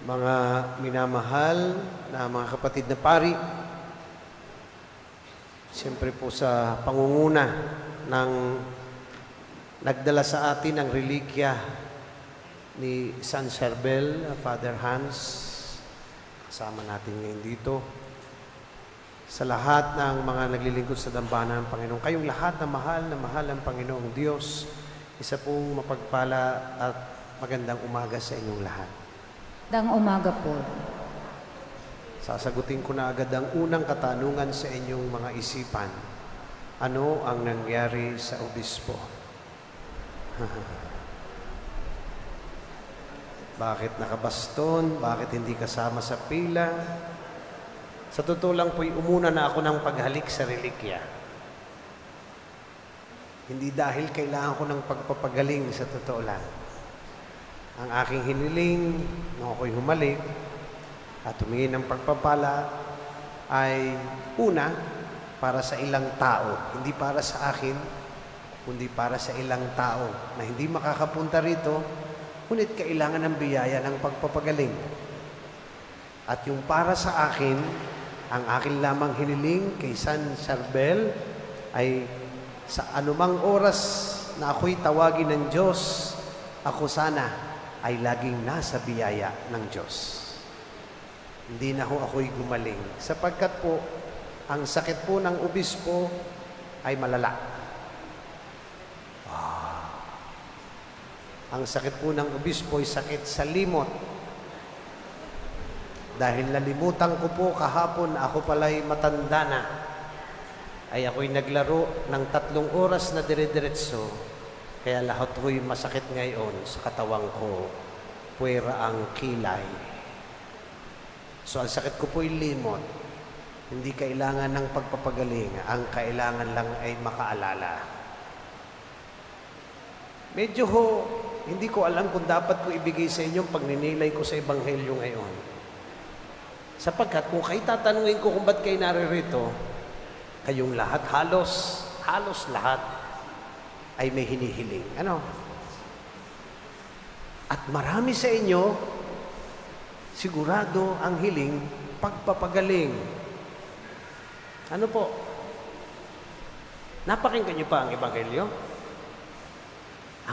Mga minamahal na mga kapatid na pari, siyempre po sa pangunguna ng nagdala sa atin ang relikya ni San Charbel, Father Hans, kasama natin ngayon dito. Sa lahat ng mga naglilingkod sa dambana ng Panginoon, kayong lahat na mahal ng Panginoong Diyos, isa pong mapagpala at magandang umaga sa inyong lahat. Magandang umaga po. Sasagutin ko na agad ang unang katanungan sa inyong mga isipan. Ano ang nangyari sa obispo? Bakit nakabaston? Bakit hindi kasama sa pila? Sa totoo lang po'y umuna na ako ng paghalik sa relikya. Hindi dahil kailangan ko ng pagpapagaling, sa totoo lang. Ang aking hiniling, nung ako'y humalik at tumingin ng pagpapala, ay una, para sa ilang tao. Hindi para sa akin, kundi para sa ilang tao na hindi makakapunta rito, ngunit kailangan ng biyaya ng pagpapagaling. At yung para sa akin, ang akin lamang hiniling kay San Charbel ay sa anumang oras na ako'y tawagin ng Diyos, ako sana ay laging nasa biyaya ng Diyos. Hindi na ako'y gumaling. Sapagkat po, ang sakit po ng obispo ay malala. Ang sakit po ng obispo ay sakit sa limot. Dahil nalimutan ko po kahapon, ako pala'y matanda na, ay ako'y naglaro ng 3 oras na dire-diretso. Kaya lahat ko'y masakit ngayon sa katawang ko, puwera ang kilay. So ang sakit ko po'y limot. Hindi kailangan ng pagpapagaling, ang kailangan lang ay makaalala. Medyo hindi ko alam kung dapat ko ibigay sa inyo pag ninilay ko sa Ebanghelyo ngayon. Sapagkat kung kayo tatanungin ko kung ba't kayo naririto, kayong lahat, halos lahat, ay may hinihiling. Ano? At marami sa inyo, sigurado ang hiling, pagpapagaling. Ano po? Napakinggan niyo pa ang Ebanghelyo?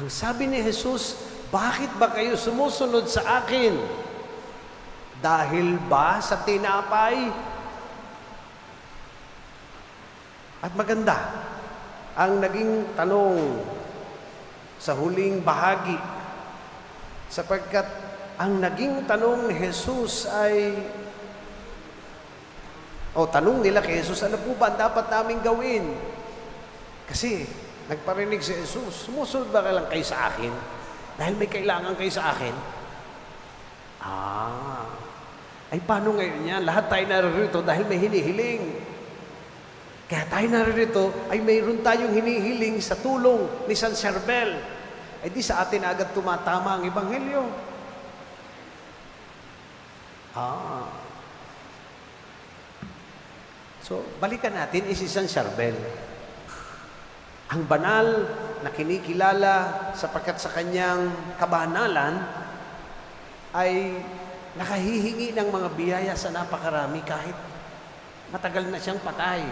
Ang sabi ni Jesus, bakit ba kayo sumusunod sa akin? Dahil ba sa tinapay? At maganda ang naging tanong sa huling bahagi, sapagkat ang naging tanong ni Jesus ay, tanong nila kay Jesus, ano po ba dapat namin gawin? Kasi nagparinig si Jesus, sumusunod ba lang kayo sa akin? Dahil may kailangan kayo sa akin? Ay paano ngayon yan? Lahat tayo naririto dahil may hinihiling. Kaya tayo naririto ay mayroon tayong hinihiling sa tulong ni San Charbel. Ay di sa atin agad tumatama ang Ebanghelyo. So, balikan natin si San Charbel. Ang banal na kinikilala sapagkat sa kanyang kabanalan ay nakahihingi ng mga biyaya sa napakarami kahit matagal na siyang patay.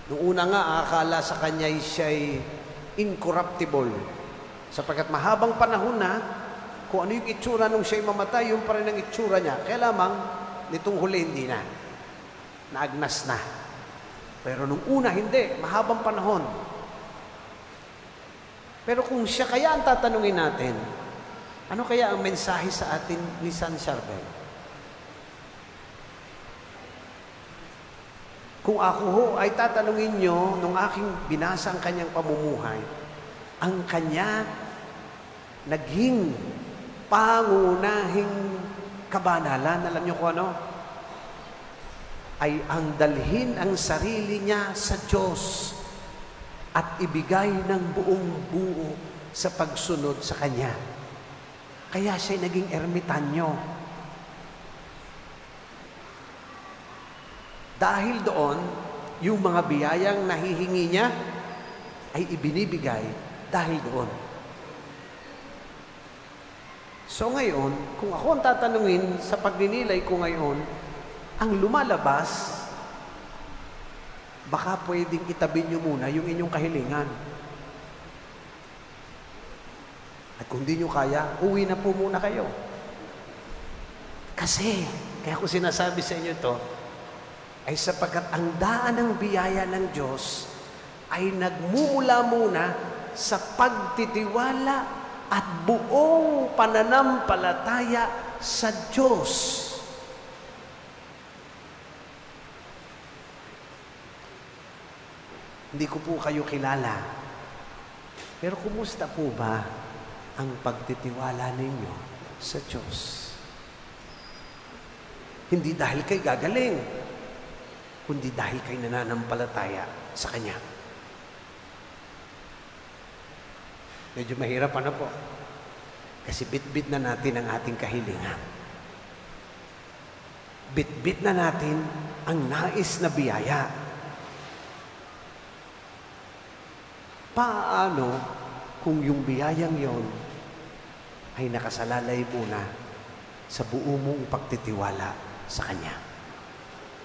Noong una nga, akala sa kanya siya'y incorruptible. Sapagkat mahabang panahon na, kung ano yung itsura nung siya'y mamatay, yung pa rin ang itsura niya. Kaya lamang, nitong huli hindi na. Naagnas na. Pero nung una, hindi. Mahabang panahon. Pero kung siya kaya ang tatanungin natin, ano kaya ang mensahe sa atin ni San Charbel? Kung ako ay tatanungin nyo, nung aking binasa ang kanyang pamumuhay, ang kanya naging pangunahing kabanalan, alam nyo kung ano? Ay ang dalhin ang sarili niya sa Diyos at ibigay ng buong buo sa pagsunod sa Kanya. Kaya siya naging ermitanyo. Dahil doon, yung mga biyayang nahihingi niya ay ibinibigay dahil doon. So ngayon, kung ako ang tatanungin sa pagninilay ko ngayon, ang lumalabas, baka pwedeng itabi nyo muna yung inyong kahilingan. At kung di nyo kaya, uwi na po muna kayo. Kasi, kaya ko sinasabi sa inyo to, ay sapagkat ang daan ng biyaya ng Diyos ay nagmumula muna sa pagtitiwala at buong pananampalataya sa Diyos. Hindi ko po kayo kilala. Pero kumusta po ba ang pagtitiwala ninyo sa Diyos? Hindi dahil kay gagaling, kundi dahil kay nananampalataya sa Kanya. Medyo mahirap ano po. Kasi bit-bit na natin ang ating kahilingan. Bit-bit na natin ang nais na biyaya. Paano kung yung biyayang yon ay nakasalalay muna sa buo mong pagtitiwala sa Kanya?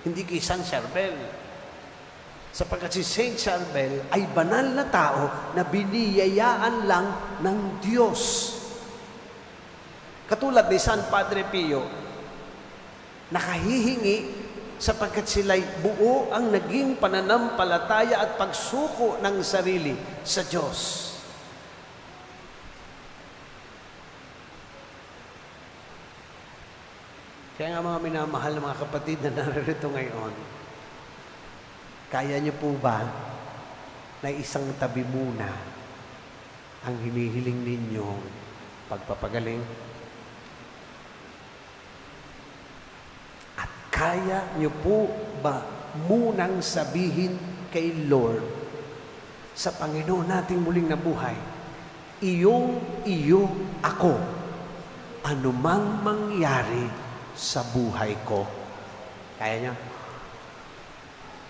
Hindi kay San Charbel. Sapagkat si Saint Charbel ay banal na tao na biniyayaan lang ng Diyos. Katulad ni San Padre Pio, nakahihingi sapagkat sila'y buo ang naging pananampalataya at pagsuko ng sarili sa Diyos. Kaya nga mga minamahal na mga kapatid na narito ngayon, kaya niyo po ba na isang tabi muna ang hinihiling ninyong pagpapagaling? At kaya niyo po ba munang sabihin kay Lord sa Panginoon nating muling nabuhay, iyo ako, anumang mangyari sa buhay ko? Kaya niyo?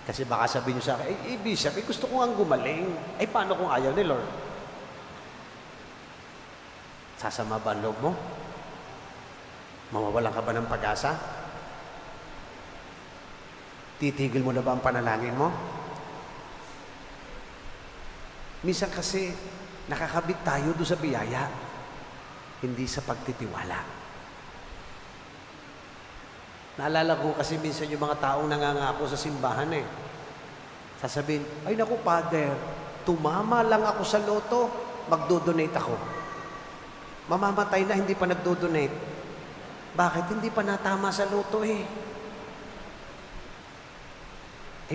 Kasi baka sabihin niyo sa akin, Bishop, gusto ko nga gumaling. Ay, paano kung ayaw ni Lord? Sasama ba ang loob mo? Mawawalan ka ba ng pag-asa? Titigil mo na ba ang panalangin mo? Minsan kasi, nakakabit tayo doon sa biyaya, hindi sa pagtitiwala. Naalala ko kasi minsan yung mga taong nangangako sa simbahan Sasabihin, ay naku, Father, tumama lang ako sa loto, magdodonate ako. Mamamatay na, hindi pa nagdodonate. Bakit? Hindi pa natama sa loto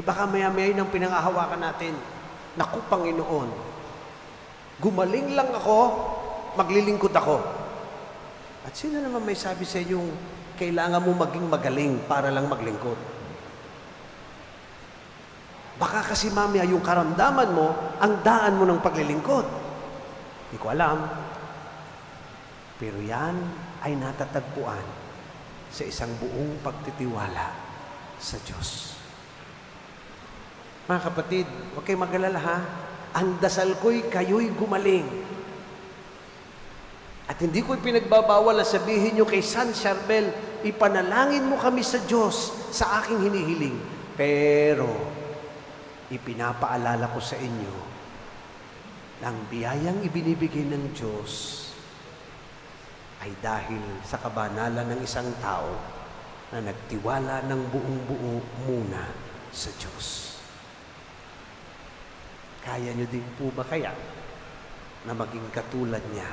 baka maya-maya nang pinangahawakan natin. Naku, Panginoon, gumaling lang ako, maglilingkod ako. At sino naman may sabi sa inyong kailangan mo maging magaling para lang maglingkod? Baka kasi mamaya yung karamdaman mo, ang daan mo ng paglilingkod. Hindi ko alam. Pero yan ay natatagpuan sa isang buong pagtitiwala sa Diyos. Mga kapatid, huwag kayong mag-alala ha. Ang dasal ko'y kayo'y gumaling. At hindi ko pinagbabawal na sabihin nyo kay San Charbel, ipanalangin mo kami sa Diyos sa aking hinihiling. Pero, ipinapaalala ko sa inyo na ang biyayang ibinibigay ng Diyos ay dahil sa kabanalan ng isang tao na nagtiwala ng buong-buo muna sa Diyos. Kaya nyo din po ba kaya na maging katulad niya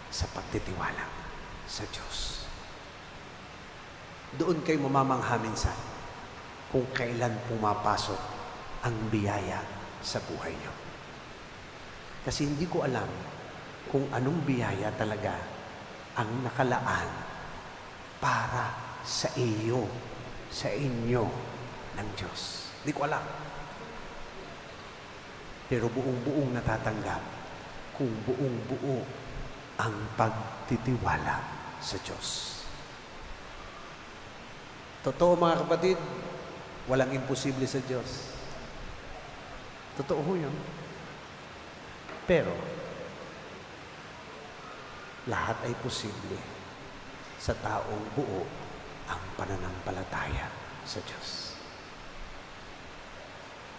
sa pagtitiwala sa Diyos? Doon kayo mamamangha minsan kung kailan pumapasok ang biyaya sa buhay niyo. Kasi hindi ko alam kung anong biyaya talaga ang nakalaan para sa iyo, sa inyo ng Diyos. Hindi ko alam. Pero buong-buong natatanggap kung buong-buo ang pagtitiwala sa Diyos. Totoo mga kapatid, walang imposible sa Diyos. Totoo yun. Pero, lahat ay posible sa taong buo ang pananampalataya sa Diyos.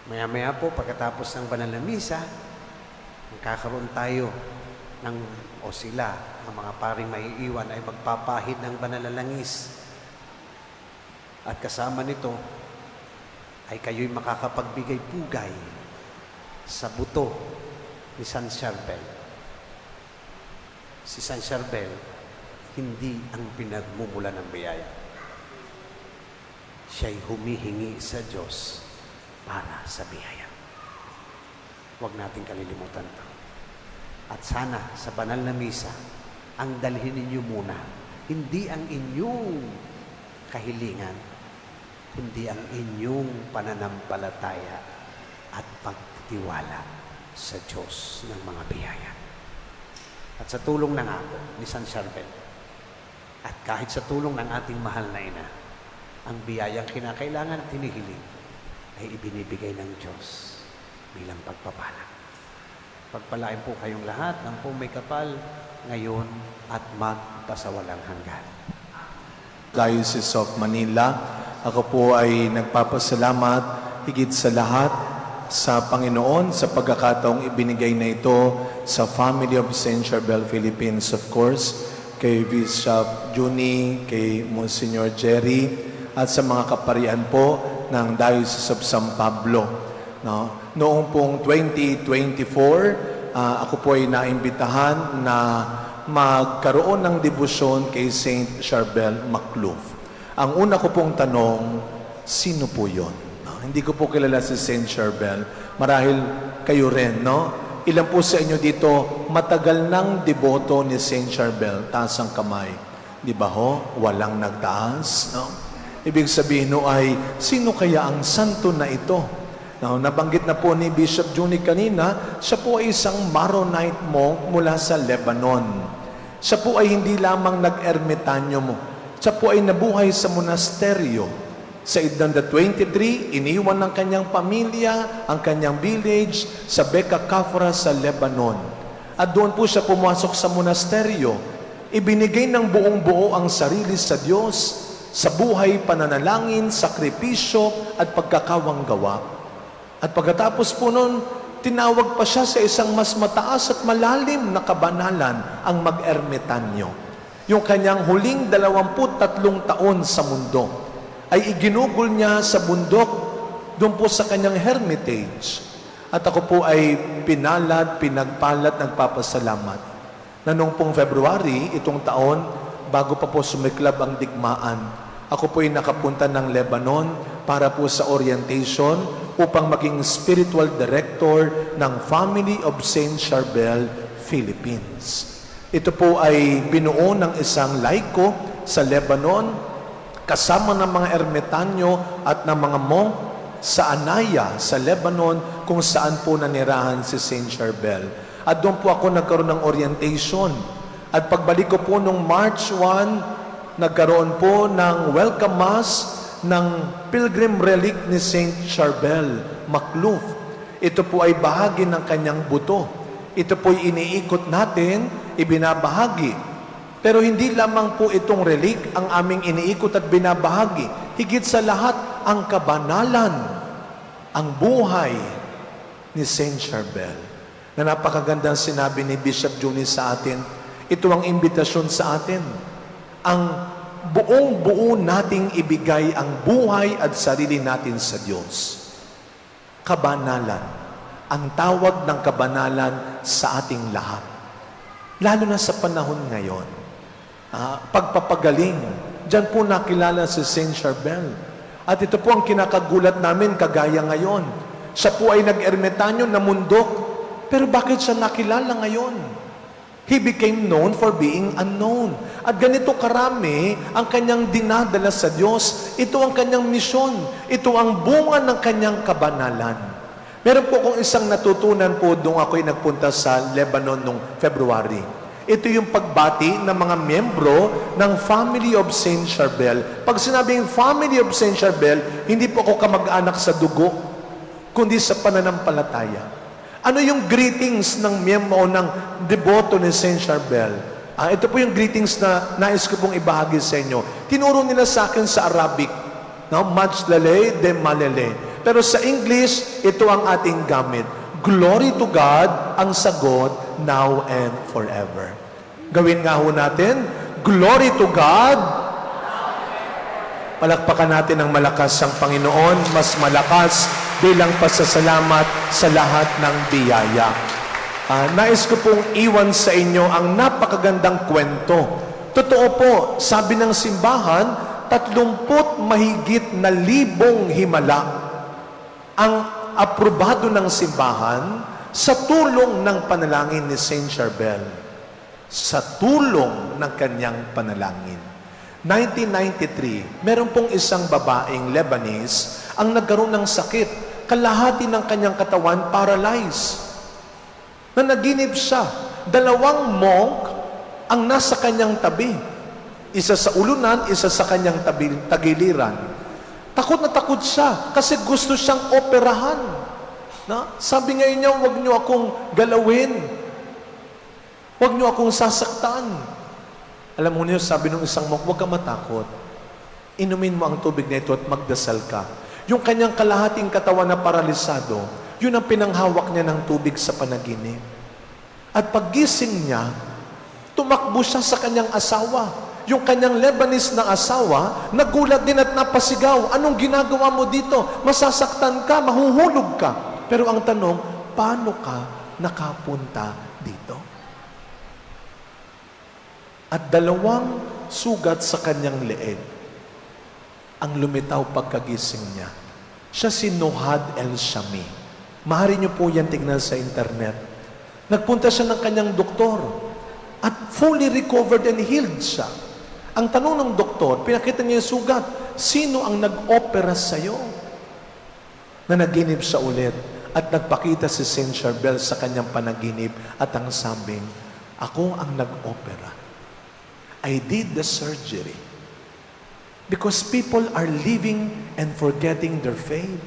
Maya-maya po, pagkatapos ng banal na misa, magkakaroon tayo o sila, ang mga paring maiiwan ay magpapahid ng banal na langis. At kasama nito ay kayo'y makakapagbigay pugay sa buto ni San Charbel. Si San Charbel, hindi ang pinagmumula ng biyaya. Siya'y humihingi sa Diyos para sa biyaya. Huwag natin kalilimutan ito. At sana sa banal na misa, ang dalhin ninyo muna, hindi ang inyong kahilingan, kundi ang inyong pananampalataya at pagtitiwala sa Diyos ng mga biyaya. At sa tulong ng ako ni San Charbel, at kahit sa tulong ng ating mahal na ina, ang biyayang kinakailangan at hinihiling ay ibinibigay ng Diyos bilang pagpapala. Pagpalain po kayong lahat ng po may kapal ngayon at magpasawalang hanggan. Diocese of Manila, ako po ay nagpapasalamat higit sa lahat sa Panginoon sa pagkakataong ibinigay na ito sa Family of St. Charbel Philippines, of course, kay Bishop Juni, kay Monsignor Jerry, at sa mga kaparian po ng Diocese of San Pablo. No? Noong pong 2024, ako po ay naimbitahan na magkaroon ng debosyon kay St. Charbel Macluf. Ang una ko pong tanong, sino po yun? No? Hindi ko po kilala si St. Charbel. Marahil kayo rin, no? Ilan po sa inyo dito matagal nang deboto ni St. Charbel? Taas ang kamay. Di ba ho? Walang nagtaas, no? Ibig sabihin no ay, sino kaya ang santo na ito? Now, nabanggit na po ni Bishop Juni kanina, siya po ay isang Maronite monk mula sa Lebanon. Siya po ay hindi lamang nag-ermitanyo mo. Siya po ay nabuhay sa monasteryo. Sa edad na 23, iniwan ng kanyang pamilya, ang kanyang village sa Beka Kafra sa Lebanon. At doon po siya pumasok sa monasteryo. Ibinigay ng buong buo ang sarili sa Diyos, sa buhay, pananalangin, sakripisyo, at pagkakawanggawa. At pagkatapos po noon, tinawag pa siya sa isang mas mataas at malalim na kabanalan, ang mag-ermitanyo. Yung kanyang huling 23 taon sa mundo, ay iginugol niya sa bundok, doon po sa kanyang hermitage. At ako po ay pinagpalat, nagpapasalamat. Na noong pong February, itong taon, bago pa po sumiklab ang digmaan, ako po ay nakapunta ng Lebanon para po sa orientation upang maging spiritual director ng Family of St. Charbel Philippines. Ito po ay binuo ng isang laiko sa Lebanon, kasama ng mga ermitanyo at ng mga monk sa Anaya, sa Lebanon, kung saan po nanirahan si St. Charbel. At doon po ako nagkaroon ng orientation. At pagbalik ko po noong March 1, nagkaroon po ng welcome mass ng pilgrim relic ni St. Charbel Macluf. Ito po ay bahagi ng kanyang buto. Ito po ay iniikot natin, ibinabahagi. Pero hindi lamang po itong relic ang aming iniikot at binabahagi. Higit sa lahat, ang kabanalan, ang buhay ni St. Charbel. Na napakagandang sinabi ni Bishop Juni sa atin, ito ang imbitasyon sa atin. Ang buong-buo nating ibigay ang buhay at sarili natin sa Diyos. Kabanalan. Ang tawag ng kabanalan sa ating lahat. Lalo na sa panahon ngayon. Pagpapagaling. Diyan po nakilala si St. Charbel. At ito po ang kinakagulat namin kagaya ngayon. Siya po ay nag-ermitanyo na mundok. Pero bakit siya nakilala ngayon? He became known for being unknown. At ganito karami ang kanyang dinadala sa Diyos. Ito ang kanyang misyon. Ito ang bunga ng kanyang kabanalan. Meron po akong isang natutunan po nung ako'y nagpunta sa Lebanon noong February. Ito yung pagbati ng mga miyembro ng Family of St. Charbel. Pag sinabing Family of St. Charbel, hindi po ako kamag-anak sa dugo, kundi sa pananampalataya. Ano yung greetings ng miyembro ng deboto ni St. Charbel? Ito po yung greetings na nais ko pong ibahagi sa inyo. Tinuro nila sa akin sa Arabic. No? Majlale de malele. Pero sa English, ito ang ating gamit. Glory to God ang sagot now and forever. Gawin nga ho natin. Glory to God. Palakpakan natin ng malakas ang Panginoon, mas malakas bilang pasasalamat sa lahat ng biyaya. Nais ko pong iwan sa inyo ang napakagandang kwento. Totoo po, sabi ng simbahan, 30 mahigit na libong himala ang aprobado ng simbahan sa tulong ng panalangin ni Saint Charbel. Sa tulong ng kanyang panalangin. 1993, meron pong isang babaeng Lebanese ang nagkaroon ng sakit. Kalahati ng kanyang katawan paralyzed. Na naginip siya. 2 monk ang nasa kanyang tabi. Isa sa ulunan, isa sa kanyang tagiliran. Takot na takot siya kasi gusto siyang operahan. Sabi ngayon niya, huwag niyo akong galawin. Huwag niyo akong sasaktan. Alam mo niyo, sabi ng isang monk, huwag ka matakot. Inumin mo ang tubig na ito at magdasal ka. Yung kanyang kalahating katawan na paralisado, yun ang pinanghawak niya ng tubig sa panaginip. At paggising niya, tumakbo siya sa kanyang asawa. Yung kanyang Lebanese na asawa, nagulat din at napasigaw. Anong ginagawa mo dito? Masasaktan ka, mahuhulog ka. Pero ang tanong, paano ka nakapunta dito? At 2 sugat sa kanyang leeg ang lumitaw pagkagising niya. Siya si Nohad El-Shami. Maaari niyo po yan tignan sa internet. Nagpunta siya ng kanyang doktor at fully recovered and healed siya. Ang tanong ng doktor, pinakita niya yung sugat, sino ang nag-opera sa'yo? Na naginip siya ulit at nagpakita si Saint Charbel sa kanyang panaginip at ang sabing, ako ang nag-opera. I did the surgery because people are living and forgetting their faith.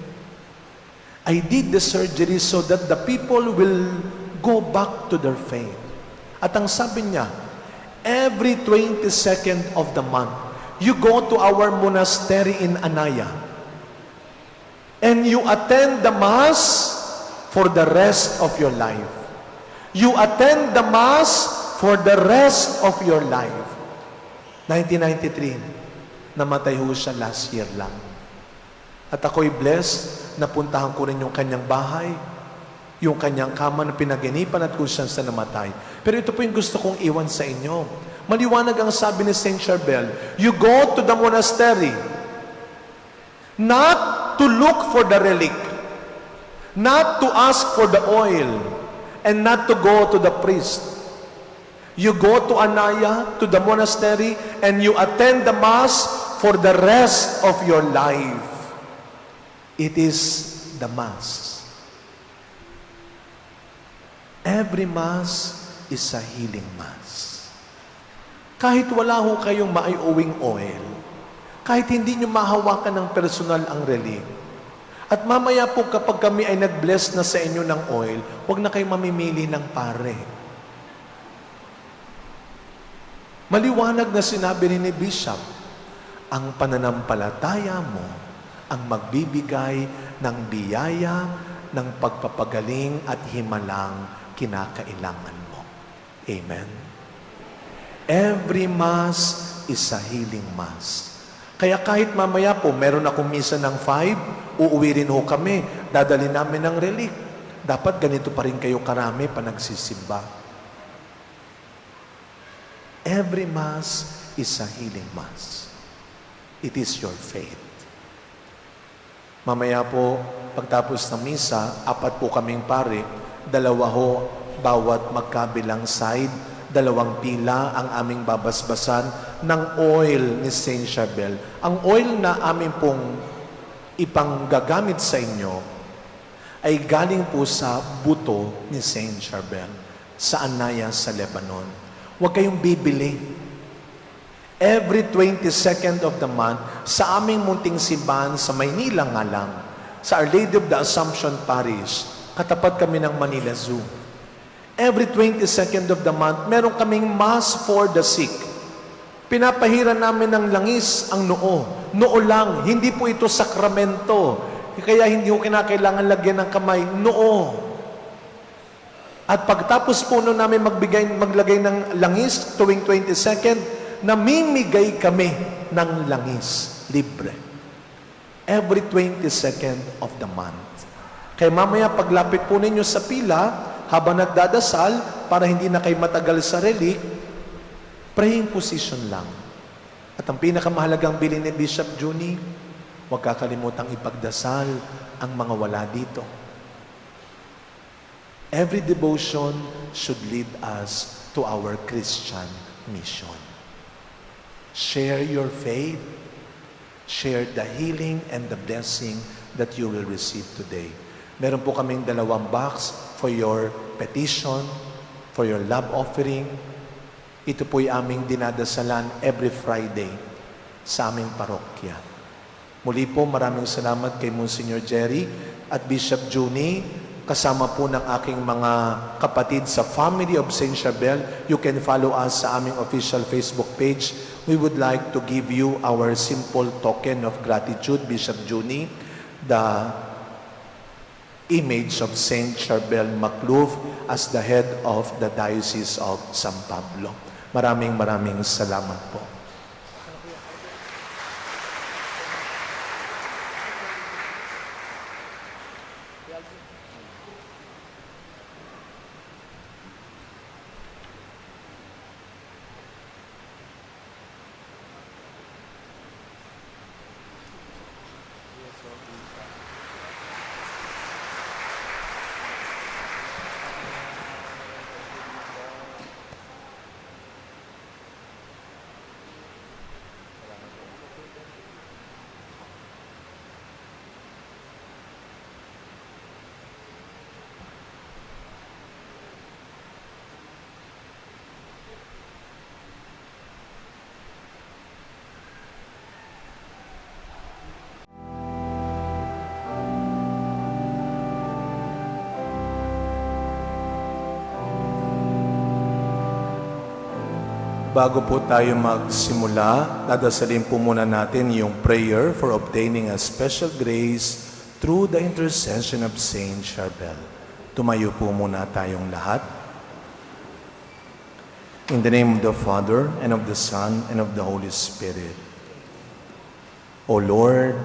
I did the surgery so that the people will go back to their faith. At ang sabi niya, every 22nd of the month, you go to our monastery in Anaya and you attend the Mass for the rest of your life. You attend the Mass for the rest of your life. 1993, namatay ho siya last year lang. At ako'y blessed, napuntahan ko rin yung kanyang bahay, yung kanyang kama na pinaginipan at kung saan sa namatay. Pero ito po yung gusto kong iwan sa inyo. Maliwanag ang sabi ni Saint Charbel, you go to the monastery, not to look for the relic, not to ask for the oil, and not to go to the priest. You go to Anaya, to the monastery, and you attend the Mass for the rest of your life. It is the Mass. Every Mass is a healing Mass. Kahit wala ho kayong maiuwing oil, kahit hindi nyo mahawakan ng personal ang relic, at mamaya po kapag kami ay nag-bless na sa inyo ng oil, huwag na kayong mamimili ng pare. Maliwanag na sinabi ni Bishop, ang pananampalataya mo ang magbibigay ng biyaya ng pagpapagaling at himalang kinakailangan mo. Amen. Every Mass is a healing Mass. Kaya kahit mamaya po, meron akong misa ng 5, uuwi rin ho kami, dadali namin ng relic. Dapat ganito pa rin kayo karami pa nagsisimba. Every Mass is a healing Mass. It is your faith. Mamaya po, pagtapos ng misa, 4 po kaming pare, 2 ho, bawat magkabilang side, 2 pila ang aming babasbasan ng oil ni Saint Charbel. Ang oil na amin pong ipanggagamit sa inyo ay galing po sa buto ni Saint Charbel sa Anaya sa Lebanon. Huwag kayong bibili. Every 22nd of the month, sa aming munting simbahan sa Maynila nga lang, sa Our Lady of the Assumption Parish, katapat kami ng Manila Zoo. Every 22nd of the month, meron kaming Mass for the Sick. Pinapahiran namin ng langis ang noo. Noo lang, hindi po ito sakramento. Kaya hindi ko kinakailangan lagyan ng kamay. Noo. At pagtapos po nun namin maglagay ng langis tuwing 22nd, namimigay kami ng langis. Libre. Every 22nd of the month. Kaya mamaya paglapit po ninyo sa pila, habang nagdadasal, para hindi na kayo matagal sa relic, praying position lang. At ang pinakamahalagang bilin ni Bishop Juni, huwag kakalimutang ipagdasal ang mga wala dito. Every devotion should lead us to our Christian mission. Share your faith. Share the healing and the blessing that you will receive today. Meron po kaming 2 box for your petition, for your love offering. Ito po'y aming dinadasalan every Friday sa aming parokya. Muli po, maraming salamat kay Monsignor Jerry at Bishop Juni, kasama po ng aking mga kapatid sa Family of St. Charbel. You can follow us sa aming official Facebook page. We would like to give you our simple token of gratitude, Bishop Juni, the image of St. Charbel Macluf as the head of the Diocese of San Pablo. Maraming salamat po. Bago po tayo magsimula, dadasalin po muna natin yung prayer for obtaining a special grace through the intercession of Saint Charbel. Tumayo po muna tayong lahat. In the name of the Father, and of the Son, and of the Holy Spirit. O Lord,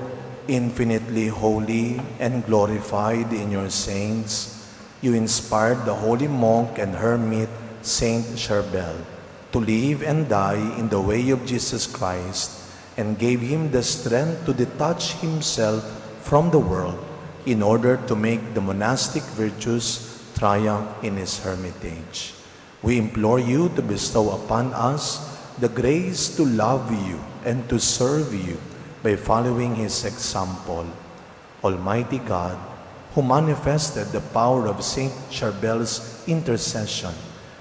infinitely holy and glorified in your saints, you inspired the holy monk and hermit Saint Charbel to live and die in the way of Jesus Christ, and gave him the strength to detach himself from the world in order to make the monastic virtues triumph in his hermitage. We implore you to bestow upon us the grace to love you and to serve you by following his example. Almighty God, who manifested the power of Saint Charbel's intercession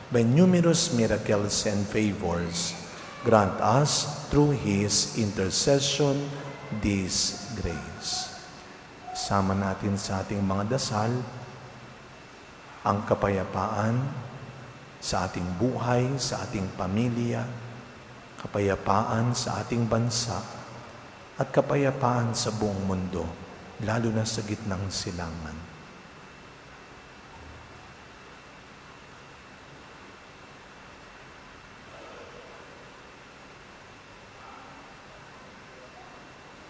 by numerous miracles and favors, grant us through his intercession this grace. Sama natin sa ating mga dasal ang kapayapaan sa ating buhay, sa ating pamilya, kapayapaan sa ating bansa, at kapayapaan sa buong mundo, lalo na sa gitnang silangan.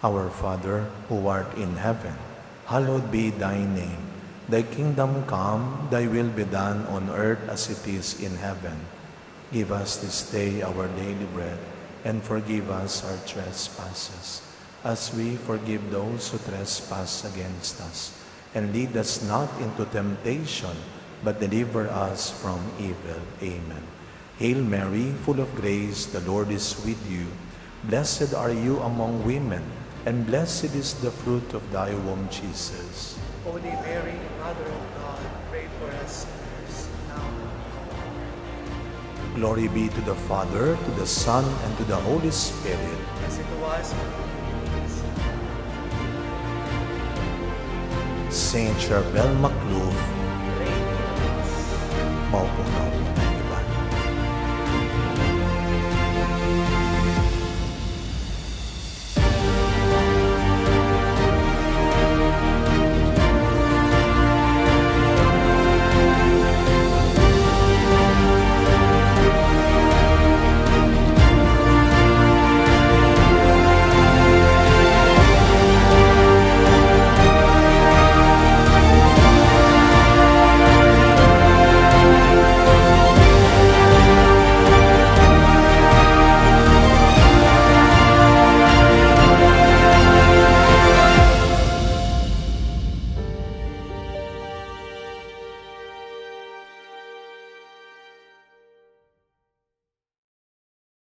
Our Father, who art in heaven, hallowed be thy name. Thy kingdom come, thy will be done on earth as it is in heaven. Give us this day our daily bread, and forgive us our trespasses, as we forgive those who trespass against us. And lead us not into temptation, but deliver us from evil. Amen. Hail Mary, full of grace, the Lord is with you. Blessed are you among women, and blessed is the fruit of thy womb, Jesus. Holy Mary, Mother of God, pray for us sinners, now and at the hour of our death. Glory be to the Father, to the Son, and to the Holy Spirit. As it was in the beginning, Saint Charbel Macluf, pray for us. Maupo na.